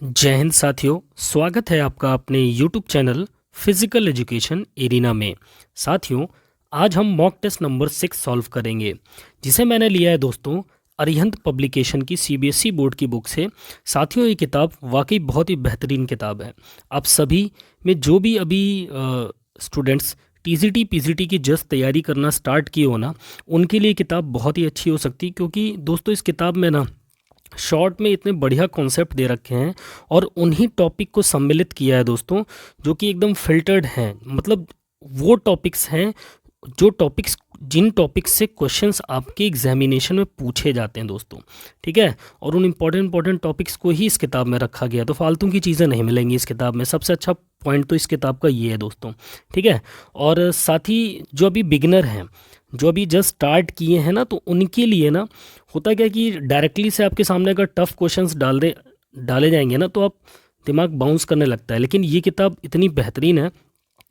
जय हिंद साथियों, स्वागत है आपका अपने YouTube channel physical education arena में। साथियों, आज हम मॉक टेस्ट नंबर 6 सॉल्व करेंगे, जिसे मैंने लिया है दोस्तों अरिहंत पब्लिकेशन की CBSE बोर्ड की बुक से। साथियों, ये किताब वाकई बहुत ही बेहतरीन किताब है। आप सभी में जो भी अभी स्टूडेंट्स TCT PCT की जस्ट तैयारी करना स्टार्ट किए हो ना, उनके लिए किताब बहुत ही अच्छी हो सकती है, क्योंकि दोस्तों इस किताब में ना शॉर्ट में इतने बढ़िया कॉन्सेप्ट दे रखे हैं और उन्हीं टॉपिक को सम्मिलित किया है दोस्तों, जो कि एकदम फिल्टर्ड हैं। मतलब वो टॉपिक्स हैं जो टॉपिक्स जिन टॉपिक्स से क्वेश्चंस आपके एग्जामिनेशन में पूछे जाते हैं दोस्तों, ठीक है। और उन इंपॉर्टेंट टॉपिक्स को ही इस किताब में रखा गया, तो फालतू की चीज़ें नहीं मिलेंगी इस किताब में। सबसे अच्छा पॉइंट तो इस किताब का ये है दोस्तों, ठीक है। और साथ ही जो अभी बिगिनर हैं, जो अभी जस्ट स्टार्ट किए हैं ना, तो उनके लिए ना होता क्या कि डायरेक्टली से आपके सामने अगर टफ क्वेश्चंस डाले जाएंगे ना, तो आप दिमाग बाउंस करने लगता है। लेकिन ये किताब इतनी बेहतरीन है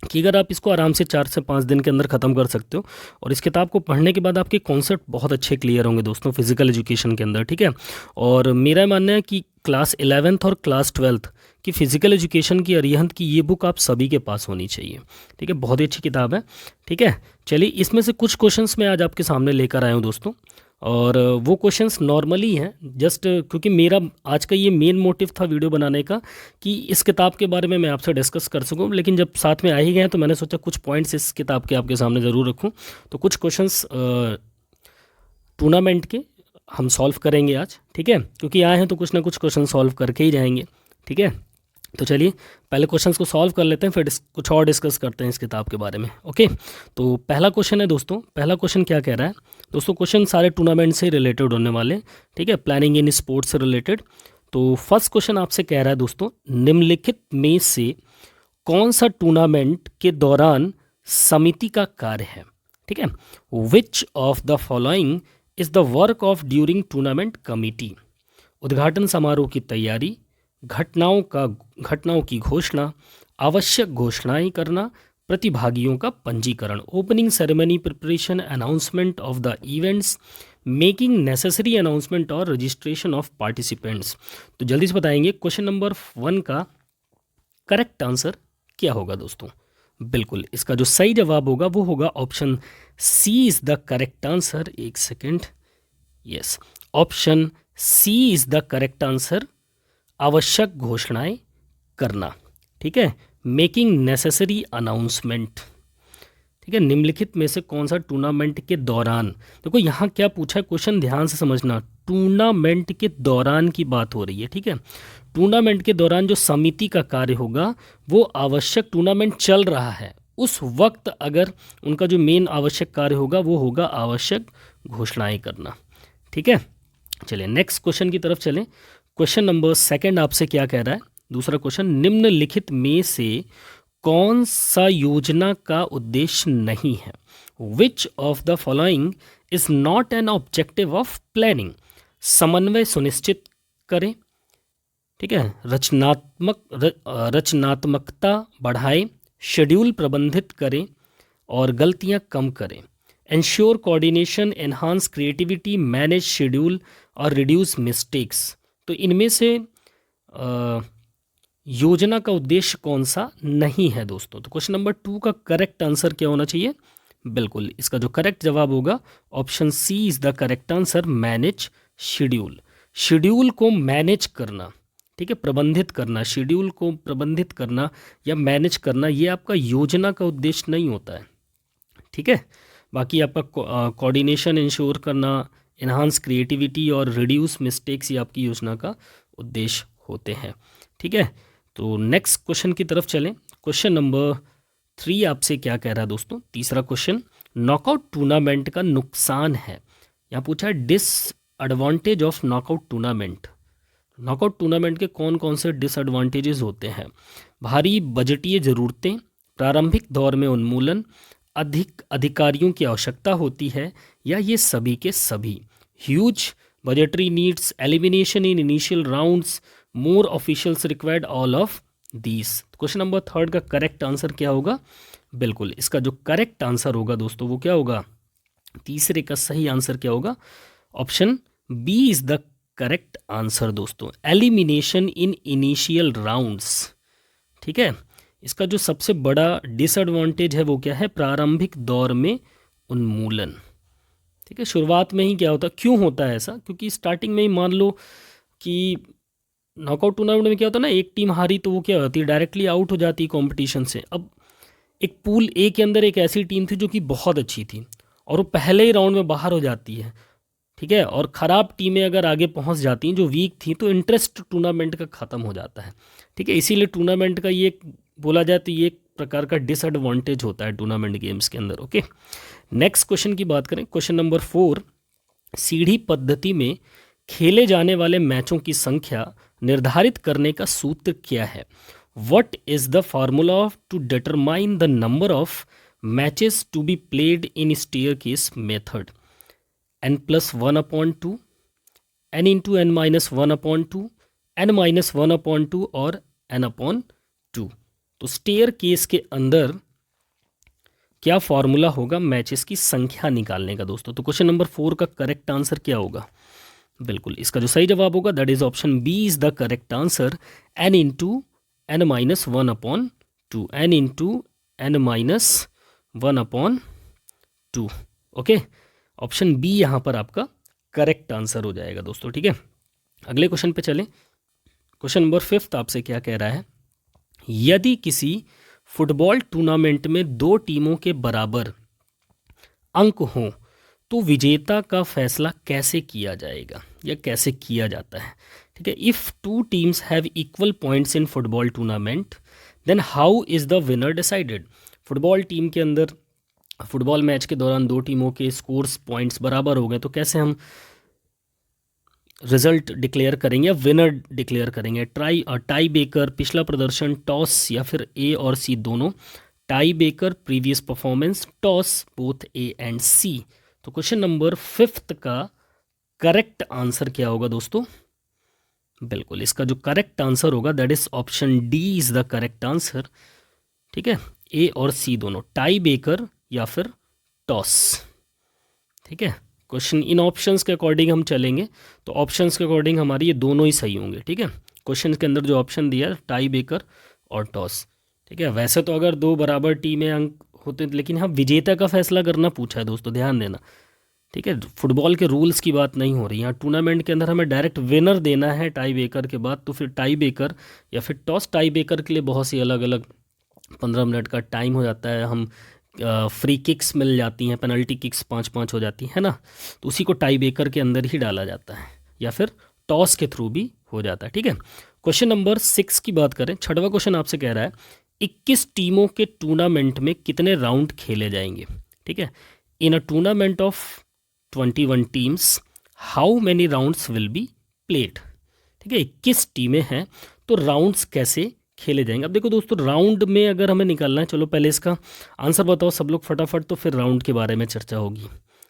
कि अगर आप इसको आराम से 4 से 5 दिन के अंदर ख़त्म कर सकते हो, और इस किताब को पढ़ने के बाद आपके कॉन्सेप्ट बहुत अच्छे क्लियर होंगे दोस्तों फिजिकल एजुकेशन के अंदर, ठीक है। और मेरा मानना है कि क्लास 11th और क्लास 12th की फिजिकल एजुकेशन की अरिहंत की ये बुक आप सभी के पास होनी चाहिए, ठीक है। बहुत ही अच्छी किताब है, ठीक है। चलिए, इसमें से कुछ क्वेश्चंस मैं आज आपके सामने लेकर आया हूँ दोस्तों, और वो क्वेश्चंस नॉर्मली हैं, जस्ट क्योंकि मेरा आज का ये मेन मोटिव था वीडियो बनाने का कि इस किताब के बारे में मैं आपसे डिस्कस कर सकूं। लेकिन जब साथ में आ ही गए हैं, तो मैंने सोचा कुछ पॉइंट्स इस किताब के आपके सामने ज़रूर रखूं। तो कुछ क्वेश्चंस टूर्नामेंट के हम सॉल्व करेंगे आज, ठीक है। क्योंकि आए हैं तो कुछ ना कुछ क्वेश्चन सॉल्व करके ही जाएंगे, ठीक है। तो चलिए पहले क्वेश्चंस को सॉल्व कर लेते हैं, फिर कुछ और डिस्कस करते हैं इस किताब के बारे में, ओके। तो पहला क्वेश्चन है दोस्तों, पहला क्वेश्चन क्या कह रहा है दोस्तों। क्वेश्चन सारे टूर्नामेंट से रिलेटेड होने वाले, ठीक है, प्लानिंग इन स्पोर्ट्स से रिलेटेड। तो फर्स्ट क्वेश्चन आपसे कह रहा है दोस्तों, निम्नलिखित में से कौन सा टूर्नामेंट के दौरान समिति का कार्य है, ठीक है। Which of the following is the work of during tournament committee. उद्घाटन समारोह की तैयारी, घटनाओं की घोषणा, आवश्यक घोषणाएं करना, प्रतिभागियों का पंजीकरण। Opening ceremony preparation, announcement of the events, making necessary announcement और रजिस्ट्रेशन ऑफ पार्टिसिपेंट्स। तो जल्दी से बताएंगे क्वेश्चन नंबर 1 का करेक्ट आंसर क्या होगा दोस्तों। बिल्कुल, इसका जो सही जवाब होगा वो होगा option C is the correct answer. एक second, yes, option C is the correct answer. आवश्यक घोषणाएं करना, ठीक है, मेकिंग नेसेसरी अनाउंसमेंट, ठीक है। निम्नलिखित में से कौन सा टूर्नामेंट के दौरान, देखो यहाँ क्या पूछा है क्वेश्चन, ध्यान से समझना, टूर्नामेंट के दौरान की बात हो रही है, ठीक है। टूर्नामेंट के दौरान जो समिति का कार्य होगा वो आवश्यक, टूर्नामेंट चल रहा है उस वक्त अगर उनका जो मेन आवश्यक कार्य होगा वो होगा आवश्यक घोषणाएं करना, ठीक है। चलिए नेक्स्ट क्वेश्चन की तरफ चलें। क्वेश्चन नंबर 2 आपसे क्या कह रहा है, दूसरा क्वेश्चन, निम्नलिखित में से कौन सा योजना का उद्देश्य नहीं है। Which of the following is not an objective of planning. समन्वय सुनिश्चित करें, ठीक है, रचनात्मकता बढ़ाएं, शेड्यूल प्रबंधित करें और गलतियां कम करें। Ensure coordination, enhance creativity, manage schedule और रिड्यूस मिस्टेक्स। तो इनमें से योजना का उद्देश्य कौन सा नहीं है दोस्तों। तो क्वेश्चन नंबर 2 का करेक्ट आंसर क्या होना चाहिए। बिल्कुल, इसका जो करेक्ट जवाब होगा option C is the correct answer, manage schedule. Schedule को मैनेज करना, ठीक है, प्रबंधित करना, शेड्यूल को प्रबंधित करना या मैनेज करना, ये आपका योजना का उद्देश्य नहीं होता है, ठीक है। बाकी आपका कोऑर्डिनेशन इंश्योर करना, इन्हांस क्रिएटिविटी और रिड्यूस मिस्टेक्स, ये आपकी योजना का उद्देश्य होते हैं, ठीक है। तो नेक्स्ट क्वेश्चन की तरफ चलें। क्वेश्चन नंबर 3 आपसे क्या कह रहा है दोस्तों, तीसरा क्वेश्चन, नॉकआउट टूर्नामेंट का नुकसान है। यहाँ पूछा है disadvantage of knockout tournament. Knockout tournament के कौन कौन से डिसएडवांटेजेस होते हैं। भारी बजटीय ज़रूरतें, प्रारंभिक दौर में उन्मूलन, अधिक अधिकारियों की आवश्यकता होती है, या ये सभी के सभी। Huge budgetary needs, elimination in initial rounds, more officials required, all of these. Question number 3 का करेक्ट आंसर क्या होगा। बिल्कुल, इसका जो करेक्ट आंसर होगा दोस्तों वो क्या होगा, तीसरे का सही आंसर क्या होगा, option B is the correct answer दोस्तों। एलिमिनेशन इन इनिशियल राउंड्स, ठीक है। इसका जो सबसे बड़ा डिसएडवांटेज है वो क्या है, प्रारंभिक दौर में उन्मूलन, ठीक है। शुरुआत में ही क्या होता, क्यों होता है ऐसा, क्योंकि स्टार्टिंग में ही मान लो कि नॉकआउट टूर्नामेंट में क्या होता है ना, एक टीम हारी तो वो क्या होती है, डायरेक्टली आउट हो जाती है कंपटीशन से। अब एक पूल ए के अंदर एक ऐसी टीम थी जो कि बहुत अच्छी थी और वो पहले ही राउंड में बाहर हो जाती है, ठीक है। और ख़राब टीमें अगर आगे पहुंच जाती हैं जो वीक थी, तो इंटरेस्ट टूर्नामेंट का ख़त्म हो जाता है, ठीक है। इसीलिए टूर्नामेंट का ये बोला जाए तो ये एक प्रकार का डिसएडवांटेज होता है टूर्नामेंट गेम्स के अंदर। ओके, नेक्स्ट क्वेश्चन की बात करें, क्वेश्चन नंबर 4, सीढ़ी पद्धति में खेले जाने वाले मैचों की संख्या निर्धारित करने का सूत्र क्या है? What is the formula to determine the number of matches to be played in staircase method? n+1/2, n into n-1/2, n-1/2 और n/2। तो स्टेयर केस के अंदर क्या फॉर्मूला होगा मैचेस की संख्या निकालने का दोस्तों? तो क्वेश्चन नंबर 4 का करेक्ट आंसर क्या होगा? बिल्कुल इसका जो सही जवाब होगा that is option B is the correct answer, n into n-1/2, n into n-1/2। Okay, option B यहाँ पर आपका करेक्ट आंसर हो जाएगा दोस्तों, ठीक है। अगले क्वेश्चन पे चलें। क्वेश्चन नंबर 5 आपसे क्या कह रहा है, यदि किसी फुटबॉल टूर्नामेंट में 2 टीमों के बराबर अंक हों तो विजेता का फैसला कैसे किया जाएगा या कैसे किया जाता है? ठीक है, if 2 teams have equal points in football tournament then how is the winner decided? Football team के अंदर फुटबॉल मैच के दौरान 2 टीमों के स्कोर्स पॉइंट्स बराबर हो गए तो कैसे हम रिजल्ट डिक्लेयर करेंगे या विनर डिक्लेयर करेंगे? टाई बेकर, पिछला प्रदर्शन, टॉस या फिर ए और सी दोनों? Tie breaker, previous performance, toss, both A and C. तो क्वेश्चन नंबर 5 का करेक्ट आंसर क्या होगा दोस्तों? बिल्कुल इसका जो करेक्ट आंसर होगा that is option D is the correct answer, ठीक है। ए और सी दोनों, टाई बेकर या फिर टॉस, ठीक है। क्वेश्चन इन ऑप्शंस के अकॉर्डिंग हम चलेंगे तो ऑप्शंस के अकॉर्डिंग हमारी ये दोनों ही सही होंगे, ठीक है। क्वेश्चन के अंदर जो ऑप्शन दिया है टाई बेकर और टॉस, ठीक है। वैसे तो अगर 2 बराबर टीमें अंक होते लेकिन हाँ विजेता का फैसला करना पूछा है दोस्तों, ध्यान देना, ठीक है। फुटबॉल के रूल्स की बात नहीं हो रही यहाँ, टूर्नामेंट के अंदर हमें डायरेक्ट विनर देना है टाई बेकर के बाद, तो फिर टाई बेकर या फिर टॉस। टाई बेकर के लिए बहुत सी अलग अलग 15 मिनट का टाइम हो जाता है, हम फ्री किक्स मिल जाती हैं, पेनल्टी किक्स 5-5 हो जाती है ना, तो उसी को टाई बेकर के अंदर ही डाला जाता है या फिर टॉस के थ्रू भी हो जाता है, ठीक है। क्वेश्चन नंबर 6 की बात करें, 6वां क्वेश्चन आपसे कह रहा है 21 टीमों के टूर्नामेंट में कितने राउंड खेले जाएंगे? ठीक है, in a tournament of 21 teams how many rounds will be played? ठीक है, 21 टीमें हैं तो राउंड्स कैसे खेले जाएंगे? अब देखो दोस्तों, राउंड में अगर हमें निकालना है, चलो पहले इसका आंसर बताओ सब लोग फटाफट, तो फिर राउंड के बारे में चर्चा होगी।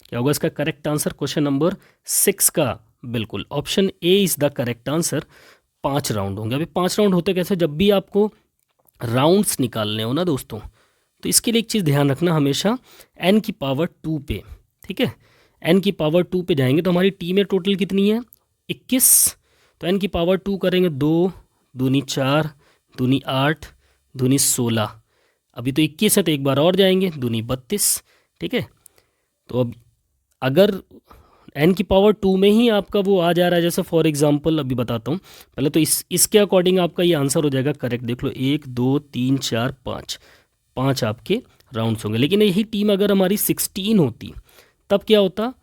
क्या होगा इसका करेक्ट आंसर क्वेश्चन नंबर 6 का? बिल्कुल option A is the correct answer, 5 round होंगे। अभी 5 राउंड होते कैसे? जब भी आपको राउंड्स निकालने हो ना दोस्तों, तो इसके लिए एक चीज़ ध्यान रखना हमेशा, n की पावर 2 पे, ठीक है, n की पावर 2 पे जाएंगे तो हमारी टीमें टोटल कितनी है? 21। तो n की पावर 2 करेंगे, 2 दूनी 4, दूनी 8, दूनी 16, अभी तो 21 है तो एक बार और जाएंगे, दूनी 32, ठीक है। तो अब अगर n की पावर 2 में ही आपका वो आ जा रहा है, जैसे फॉर एग्जांपल अभी बताता हूँ पहले, तो इसके अकॉर्डिंग आपका ये आंसर हो जाएगा करेक्ट। देख लो 1 2 3 4 5 आपके राउंड्स होंगे। लेकिन यही टीम अगर हमारी 16 होती तब क्या होता?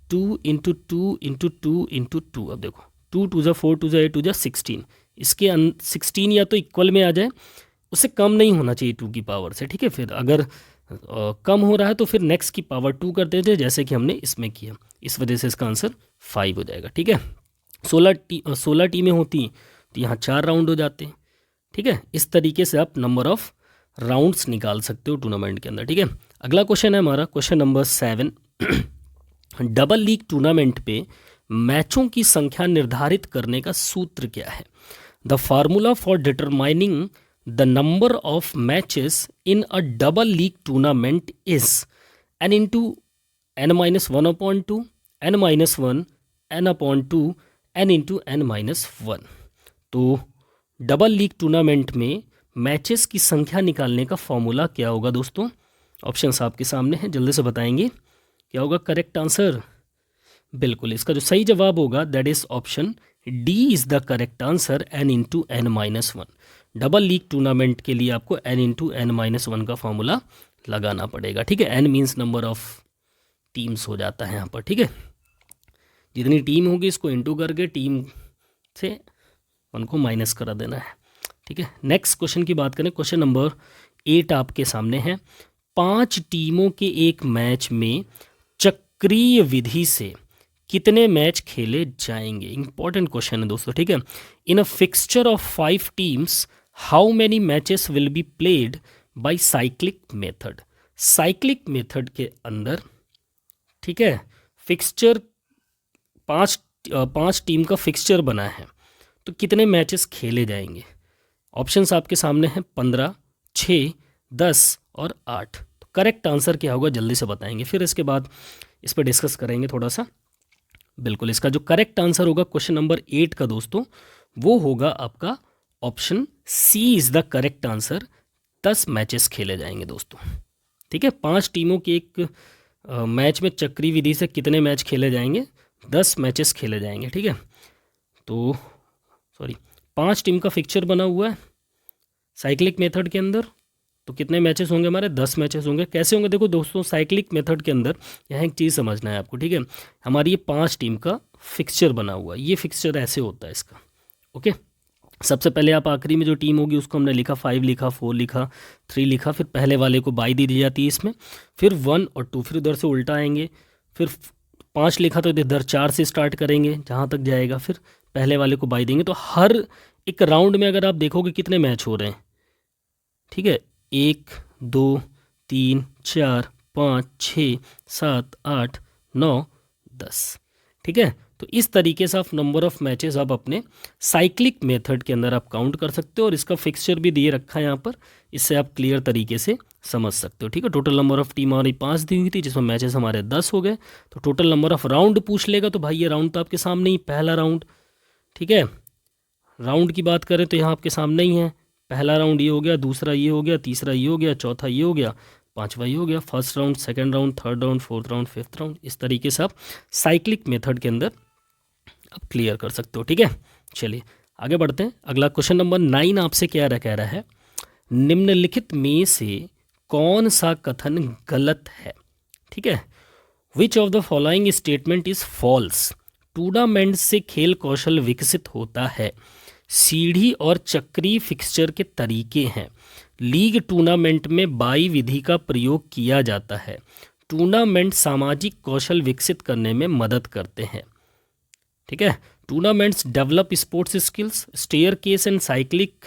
2 इंटू 2 इंटू 2 इंटू 2। अब देखो 2 2 4 2 8 2 16, इसके 16 या तो इक्वल में आ जाए, उससे कम नहीं होना चाहिए 2 की पावर से, ठीक है। फिर अगर कम हो रहा है तो फिर नेक्स्ट की पावर 2 कर देते हैं, जैसे कि हमने इसमें किया। इस वजह से इसका आंसर 5 हो जाएगा, ठीक है। 16 टीमें होती तो यहाँ 4 राउंड हो जाते हैं, ठीक है। इस तरीके से आप नंबर ऑफ राउंड्स निकाल सकते हो टूर्नामेंट के अंदर, ठीक है। अगला क्वेश्चन है हमारा question number 7। Double league tournament पे मैचों की संख्या निर्धारित करने का सूत्र क्या है? The formula for determining the number of matches in a double league tournament is n into n-1/2, n-1, n/2, n×n-1। तो डबल लीग टूर्नामेंट में मैचेस की संख्या निकालने का फॉर्मूला क्या होगा दोस्तों? ऑप्शंस आपके सामने हैं, जल्दी से बताएंगे क्या होगा करेक्ट आंसर। बिल्कुल, इसका जो सही जवाब होगा that is option D is the correct answer, n×n-1। Double league tournament के लिए आपको n×n-1 का फॉर्मूला लगाना पड़ेगा। ठीक है, n means number of teams हो जाता है यहाँ पर। ठीक है, जितनी टीम होगी इसको इंटू करके टीम से 1 को माइनस करा देना है। ठीक है, नेक्स्ट क्वेश्चन की बात करें, क्वेश्चन नंबर 8 आपके सामने है। 5 टीमों के एक मैच में चक्रीय विधि से कितने मैच खेले जाएंगे? इंपॉर्टेंट क्वेश्चन है दोस्तों। ठीक है, in a fixture of 5 teams how many matches will be played by cyclic method? Cyclic method के अंदर, ठीक है, फिक्सचर 5 टीम का फिक्सचर बना है, तो कितने मैचेस खेले जाएंगे? ऑप्शंस आपके सामने हैं 15, 6, 10 और 8। तो करेक्ट आंसर क्या होगा जल्दी से बताएंगे, फिर इसके बाद इस पर डिस्कस करेंगे थोड़ा सा। बिल्कुल, इसका जो करेक्ट आंसर होगा क्वेश्चन नंबर 8 का दोस्तों, वो होगा आपका option C is the correct answer. 10 matches खेले जाएंगे दोस्तों। ठीक है, 5 टीमों के एक मैच में चक्री विधि से कितने मैच खेले जाएंगे? 10 मैचेस खेले जाएंगे। ठीक है, तो 5 टीम का फिक्सचर बना हुआ है साइक्लिक मेथड के अंदर, तो कितने मैचेस होंगे हमारे? 10 मैचेस होंगे। कैसे होंगे? देखो दोस्तों, साइक्लिक मेथड के अंदर यहाँ एक चीज़ समझना है आपको। ठीक है, हमारी ये 5 टीम का फिक्सचर बना हुआ है, ये फिक्सचर ऐसे होता है इसका। ओके, सबसे पहले आप आखिरी में जो टीम होगी उसको हमने लिखा 5 लिखा, 4 लिखा, 3 लिखा, फिर पहले वाले को बाई दी जाती है इसमें, फिर 1 और 2, फिर उधर से उल्टा आएंगे, फिर 5 लिखा तो इधर 4 से स्टार्ट करेंगे जहाँ तक जाएगा, फिर पहले वाले को बाई देंगे। तो हर एक राउंड में अगर आप देखोगे कितने मैच हो रहे हैं, ठीक है, 1, 2, 3, 4, 5, 6, 7, 8, 9, 10। ठीक है, तो इस तरीके से आप नंबर ऑफ मैचेस आप अपने साइक्लिक मेथड के अंदर आप काउंट कर सकते हो, और इसका फिक्सचर भी दिए रखा है यहाँ पर, इससे आप क्लियर तरीके से समझ सकते हो। ठीक है, टोटल नंबर ऑफ टीम हमारी 5 दी हुई थी, जिसमें मैचेस हमारे 10 हो गए। तो टोटल नंबर ऑफ राउंड पूछ लेगा, तो भाई ये राउंड तो आपके सामने ही, पहला राउंड। ठीक है, राउंड की बात करें तो यहाँ आपके सामने ही है, पहला राउंड ये हो गया, दूसरा ये हो गया, तीसरा ये हो गया, चौथा ये हो गया, पांचवा ये हो गया, first round, second round, third round, fourth round, fifth round. इस तरीके से आप साइक्लिक मेथड के अंदर आप क्लियर कर सकते हो। ठीक है, चलिए आगे बढ़ते हैं। अगला क्वेश्चन नंबर 9 आपसे क्या कह रहा है, निम्नलिखित में से कौन सा कथन गलत है? ठीक है, which of the following statement is false? Tournament से खेल कौशल विकसित होता है, सीढ़ी और चक्री फिक्सचर के तरीके हैं, लीग टूर्नामेंट में बाई विधि का प्रयोग किया जाता है, टूर्नामेंट सामाजिक कौशल विकसित करने में मदद करते हैं। ठीक है, tournaments develop sports skills, staircase and cyclic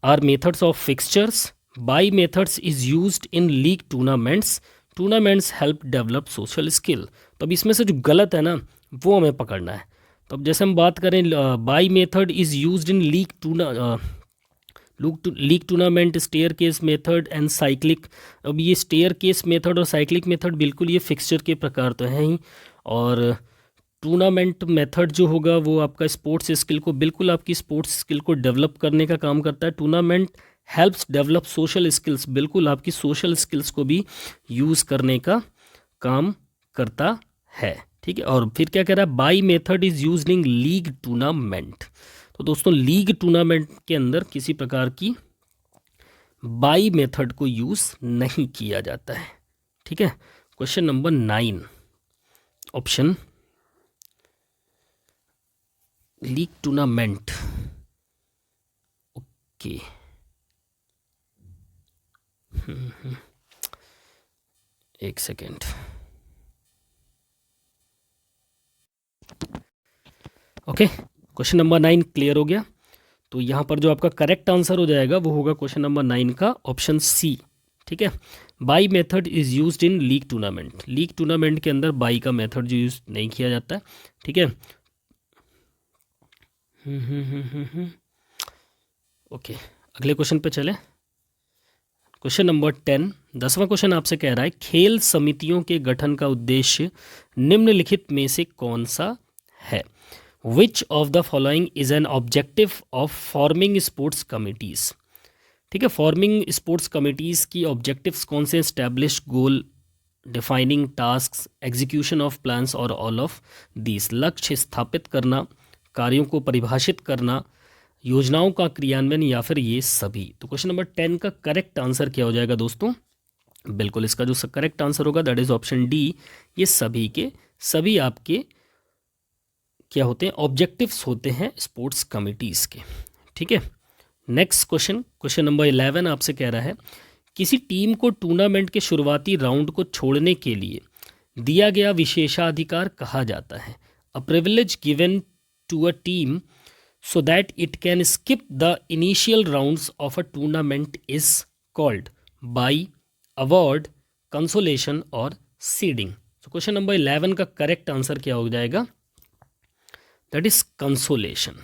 are methods of fixtures, bye methods is used in league tournaments, tournaments help develop social skill. तो अब इसमें से जो गलत है ना वो हमें पकड़ना है। तो अब जैसे हम बात करें, bye method is used in league tournament, staircase method and cyclic. अब ये स्टेयर केस मेथड और साइक्लिक मेथड बिल्कुल ये फिक्सचर के प्रकार तो हैं ही, और टूर्नामेंट मेथड जो होगा वो आपका स्पोर्ट्स स्किल को, बिल्कुल आपकी स्पोर्ट्स स्किल को डेवलप करने का काम करता है। Tournament helps develop social skills, बिल्कुल आपकी सोशल स्किल्स को भी यूज़ करने का काम करता है। ठीक है, और फिर क्या कह रहा है, bye method is used in league tournament. तो दोस्तों लीग टूर्नामेंट के अंदर किसी प्रकार की बाई मेथड को यूज़ नहीं किया जाता है। ठीक है, question number 9 option league tournament. Okay, एक सेकेंड। ओके, क्वेश्चन नंबर 9 क्लियर हो गया। तो यहाँ पर जो आपका करेक्ट आंसर हो जाएगा वो होगा क्वेश्चन नंबर 9 का ऑप्शन सी। ठीक है, bye method is used in league tournament. League tournament के अंदर बाई का मेथड जो यूज नहीं किया जाता है। ठीक है, ओके, अगले क्वेश्चन पे चले। क्वेश्चन नंबर 10, 10वां क्वेश्चन आपसे कह रहा है, खेल समितियों के गठन का उद्देश्य निम्नलिखित में से कौन सा है। Which of the following is an objective of forming sports committees. ठीक है, फॉर्मिंग स्पोर्ट्स कमिटीज़ की ऑब्जेक्टिव्स कौन से? Establish goal, defining tasks, execution of plans और ऑल ऑफ दीज। लक्ष्य स्थापित करना, कार्यों को परिभाषित करना, योजनाओं का क्रियान्वयन, या फिर ये सभी। तो क्वेश्चन नंबर 10 का करेक्ट आंसर क्या हो जाएगा दोस्तों? बिल्कुल इसका जो करेक्ट आंसर होगा दैट इज ऑप्शन डी। ये सभी के सभी आपके क्या होते हैं? ऑब्जेक्टिव्स होते हैं स्पोर्ट्स कमिटीज़ के। ठीक है, नेक्स्ट क्वेश्चन, क्वेश्चन नंबर 11 आपसे कह रहा है किसी टीम को टूर्नामेंट के शुरुआती राउंड को छोड़ने के लिए दिया गया विशेषाधिकार कहा जाता है। A privilege given to a team so that it can skip the initial rounds of a tournament is called by award, consolation और seeding। so question number 11 का करेक्ट आंसर क्या हो जाएगा? that is consolation।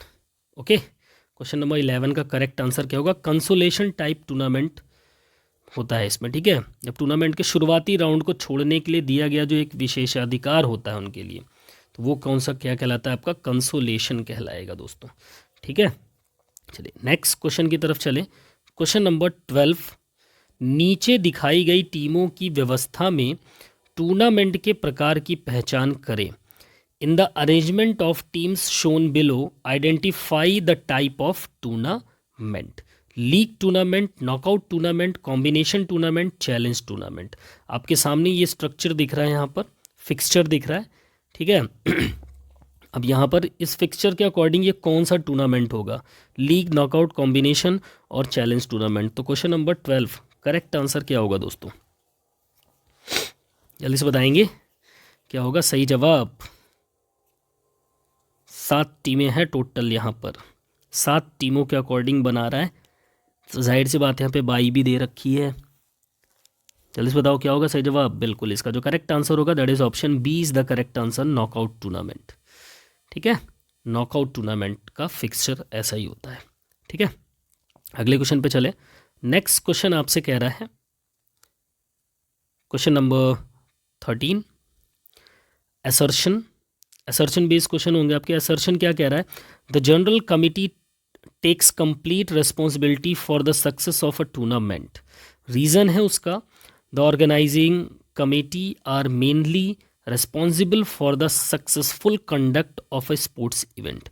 Okay, question number 11 का correct answer क्या होगा? Consolation type tournament होता है इसमें। ठीक है, जब टूर्नामेंट के शुरुआती राउंड को छोड़ने के लिए दिया गया जो एक विशेषाधिकार होता है उनके लिए, तो वो कौन सा क्या कहलाता है? आपका कंसोलेशन कहलाएगा दोस्तों। ठीक है, चलिए नेक्स्ट क्वेश्चन की तरफ चले। क्वेश्चन नंबर 12, नीचे दिखाई गई टीमों की व्यवस्था में टूर्नामेंट के प्रकार की पहचान करें। In the arrangement of teams shown below identify the type of tournament. League tournament, knockout tournament, combination tournament, challenge tournament. आपके सामने ये स्ट्रक्चर दिख रहा है, यहाँ पर फिक्सचर दिख रहा है। ठीक है, अब यहाँ पर इस फिक्सचर के अकॉर्डिंग ये कौन सा टूर्नामेंट होगा? लीग, नॉकआउट, कॉम्बिनेशन और चैलेंज टूर्नामेंट। तो क्वेश्चन नंबर 12 करेक्ट आंसर क्या होगा दोस्तों? जल्दी से बताएंगे क्या होगा सही जवाब? 7 टीमें हैं टोटल, यहाँ पर 7 टीमों के अकॉर्डिंग बना रहा है, तो जाहिर सी बात यहाँ पे बाई भी दे रखी है। जल्दी से बताओ क्या होगा सही जवाब? बिल्कुल इसका जो करेक्ट आंसर होगा that is option B is the correct answer, knockout tournament. ठीक है, नॉकआउट टूर्नामेंट का फिक्सचर ऐसा ही होता है। ठीक है, अगले क्वेश्चन पे चले। नेक्स्ट क्वेश्चन आपसे कह रहा है question number 13, assertion based question होंगे आपके। असर्शन क्या कह रहा है? The general committee takes complete responsibility for the success of a tournament. Reason है उसका, the organising committee are mainly responsible for the successful conduct of a sports event.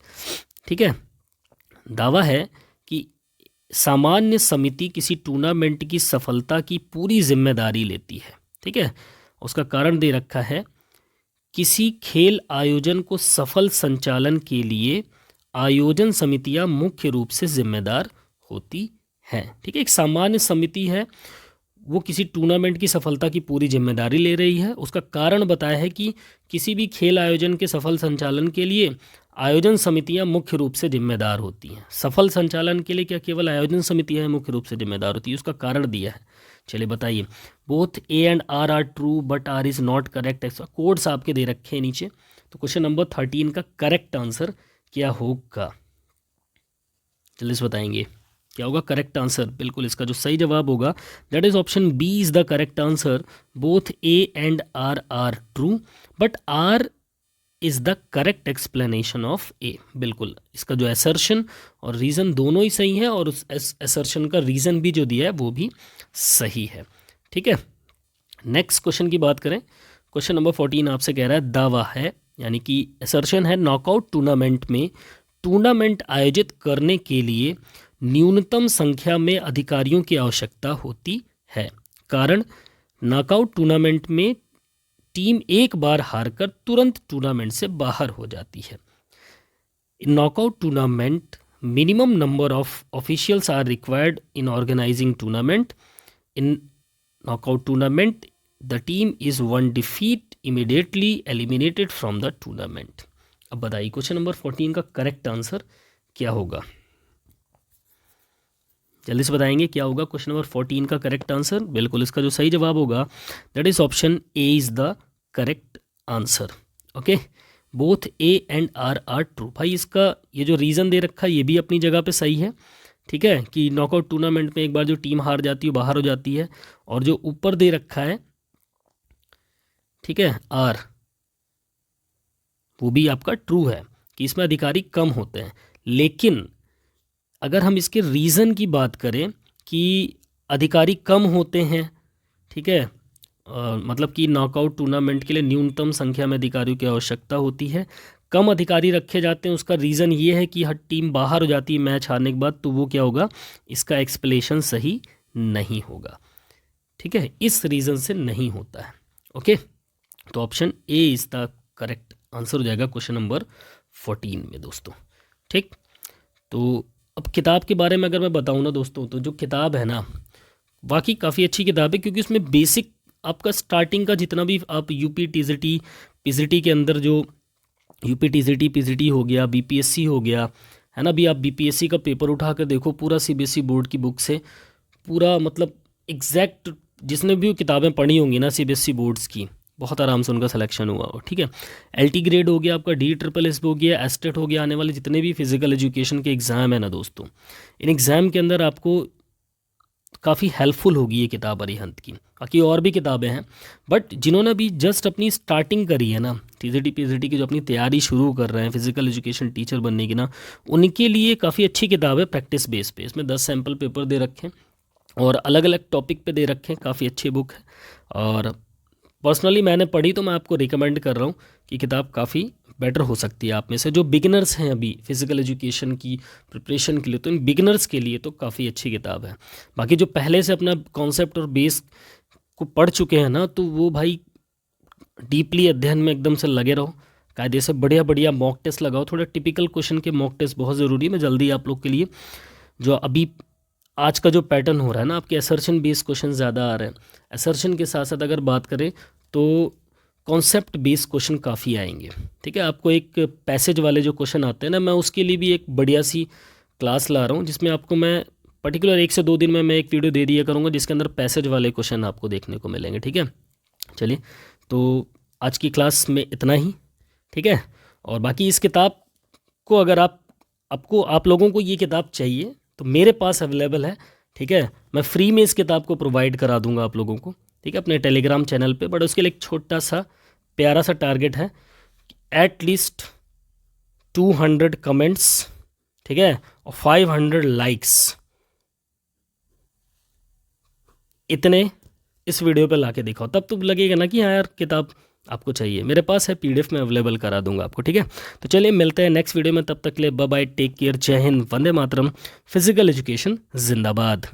ठीक है, दावा है कि सामान्य समिति किसी टूर्नामेंट की सफलता की पूरी जिम्मेदारी लेती है। ठीक है, उसका कारण दे रखा है किसी खेल आयोजन को सफल संचालन के लिए आयोजन समितियां मुख्य रूप से जिम्मेदार होती हैं। ठीक है, एक सामान्य समिति है, वो किसी टूर्नामेंट की सफलता की पूरी जिम्मेदारी ले रही है। उसका कारण बताया है कि किसी भी खेल आयोजन के सफल संचालन के लिए आयोजन समितियां मुख्य रूप से जिम्मेदार होती हैं। सफल संचालन के लिए क्या केवल आयोजन समितियां मुख्य रूप से जिम्मेदार होती है? उसका कारण दिया है, चलिए बताइए। Both A and R true but R is not correct. Codes आपके दे रखे हैं नीचे। तो क्वेश्चन नंबर 13 का करेक्ट आंसर क्या होगा? जल्दी से बताएंगे क्या होगा करेक्ट आंसर? बिल्कुल इसका जो सही जवाब होगा that is option B is the correct answer. Both A and R true but R is the correct explanation of A. बिल्कुल इसका जो असर्शन और रीज़न दोनों ही सही है, और उस असर्शन का रीज़न भी जो दिया है वो भी सही है। ठीक है, नेक्स्ट क्वेश्चन की बात करें। क्वेश्चन नंबर 14 आपसे कह रहा है दावा है, यानी कि असर्शन है, नॉकआउट टूर्नामेंट में टूर्नामेंट आयोजित करने के लिए न्यूनतम संख्या में अधिकारियों की आवश्यकता होती है। कारण, नॉकआउट टूर्नामेंट में टीम एक बार हारकर तुरंत टूर्नामेंट से बाहर हो जाती है। In knockout tournament minimum number of officials are required in organizing tournament. In knockout tournament the team is one defeat immediately eliminated from the tournament. अब बताइए क्वेश्चन नंबर 14 का करेक्ट आंसर क्या होगा? जल्दी से बताएंगे क्या होगा क्वेश्चन नंबर 14 का करेक्ट आंसर? बिल्कुल इसका जो सही जवाब होगा that is option A is the correct answer. Okay, both A and R true. भाई इसका ये जो रीज़न दे रखा है ये भी अपनी जगह पे सही है। ठीक है, कि नॉकआउट टूर्नामेंट में एक बार जो टीम हार जाती है बाहर हो जाती है, और जो ऊपर दे रखा है, ठीक है, आर, वो भी आपका ट्रू है कि इसमें अधिकारी कम होते हैं। लेकिन अगर हम इसके रीज़न की बात करें कि अधिकारी कम होते हैं, ठीक है, मतलब कि नॉकआउट टूर्नामेंट के लिए न्यूनतम संख्या में अधिकारियों की आवश्यकता होती है, कम अधिकारी रखे जाते हैं, उसका रीज़न ये है कि हर टीम बाहर हो जाती है मैच हारने के बाद, तो वो क्या होगा, इसका एक्सप्लेनेशन सही नहीं होगा। ठीक है, इस रीज़न से नहीं होता है। ओके, तो option A is the correct answer हो जाएगा क्वेश्चन नंबर 14 में दोस्तों। ठीक, तो अब किताब के बारे में अगर मैं बताऊँ ना दोस्तों, तो जो किताब है ना वाकई काफ़ी अच्छी किताब है, क्योंकि उसमें बेसिक आपका स्टार्टिंग का जितना भी आप यूपी टीजीटी पीजीटी के अंदर जो यूपी टीजीटी पीजीटी हो गया, बीपीएससी हो गया, है ना, अभी आप बीपीएससी का पेपर उठा कर देखो, पूरा सीबीएसई बोर्ड की बुक से पूरा मतलब एग्जैक्ट जिसने भी वो किताबें पढ़ी होंगी ना सीबीएसई बोर्ड्स की, बहुत आराम से उनका सिलेक्शन हुआ हो। ठीक है, एलटी ग्रेड हो गया आपका, डी ट्रिपल एस हो गया, एस्टेट हो गया, आने वाले जितने भी फिजिकल एजुकेशन के एग्ज़ाम है ना दोस्तों, इन एग्ज़ाम के अंदर आपको काफ़ी हेल्पफुल होगी ये किताब अरिहंत की। बाकी और भी किताबें हैं, बट जिन्होंने अभी जस्ट अपनी स्टार्टिंग करी है ना, टीजीटी पीजीटी की जो अपनी तैयारी शुरू कर रहे हैं फिजिकल एजुकेशन टीचर बनने की ना, उनके लिए काफ़ी अच्छी किताब है प्रैक्टिस बेस पे। इसमें 10 सैम्पल पेपर दे रखे हैं और अलग अलग टॉपिक पे दे रखे हैं, काफ़ी अच्छी बुक है। और पर्सनली मैंने पढ़ी तो मैं आपको रिकमेंड कर रहा हूँ कि किताब काफ़ी बेटर हो सकती है आप में से जो बिगिनर्स हैं अभी फिज़िकल एजुकेशन की प्रिपरेशन के लिए, तो इन बिगिनर्स के लिए तो काफ़ी अच्छी किताब है। बाकी जो पहले से अपना कॉन्सेप्ट और बेस को पढ़ चुके हैं ना, तो वो भाई डीपली अध्ययन में एकदम से लगे रहो, कायदे से बढ़िया बढ़िया मॉक टेस्ट लगाओ, थोड़ा टिपिकल क्वेश्चन के मॉक टेस्ट बहुत ज़रूरी है। मैं जल्दी आप लोग के लिए जो अभी आज का जो पैटर्न हो रहा है ना, आपके असर्शन बेस्ड क्वेश्चन ज़्यादा आ रहे हैं, असर्शन के साथ साथ अगर बात करें तो कॉन्सेप्ट बेस्ड क्वेश्चन काफ़ी आएंगे। ठीक है, आपको एक पैसेज वाले जो क्वेश्चन आते हैं ना, मैं उसके लिए भी एक बढ़िया सी क्लास ला रहा हूँ, जिसमें आपको मैं पर्टिकुलर 1 से 2 दिन में मैं एक वीडियो दे दिया करूँगा जिसके अंदर पैसेज वाले क्वेश्चन आपको देखने को मिलेंगे। ठीक है, चलिए, तो आज की क्लास में इतना ही। ठीक है, और बाकी इस किताब को अगर आप लोगों को ये किताब चाहिए तो मेरे पास अवेलेबल है। ठीक है, मैं फ्री में इस किताब को प्रोवाइड करा दूंगा आप लोगों को, ठीक है, अपने टेलीग्राम चैनल पे। बट उसके लिए एक छोटा सा प्यारा सा टारगेट है, एटलीस्ट 200 कमेंट्स, ठीक है, और 500 लाइक्स, इतने इस वीडियो पे लाके दिखाओ, तब तो लगेगा ना कि हाँ यार किताब आपको चाहिए। मेरे पास है, पीडीएफ में अवेलेबल करा दूंगा आपको। ठीक है, तो चलिए मिलते हैं नेक्स्ट वीडियो में, तब तक के लिए बाय बाय, टेक केयर, जय हिंद, वंदे मातरम, फिजिकल एजुकेशन जिंदाबाद।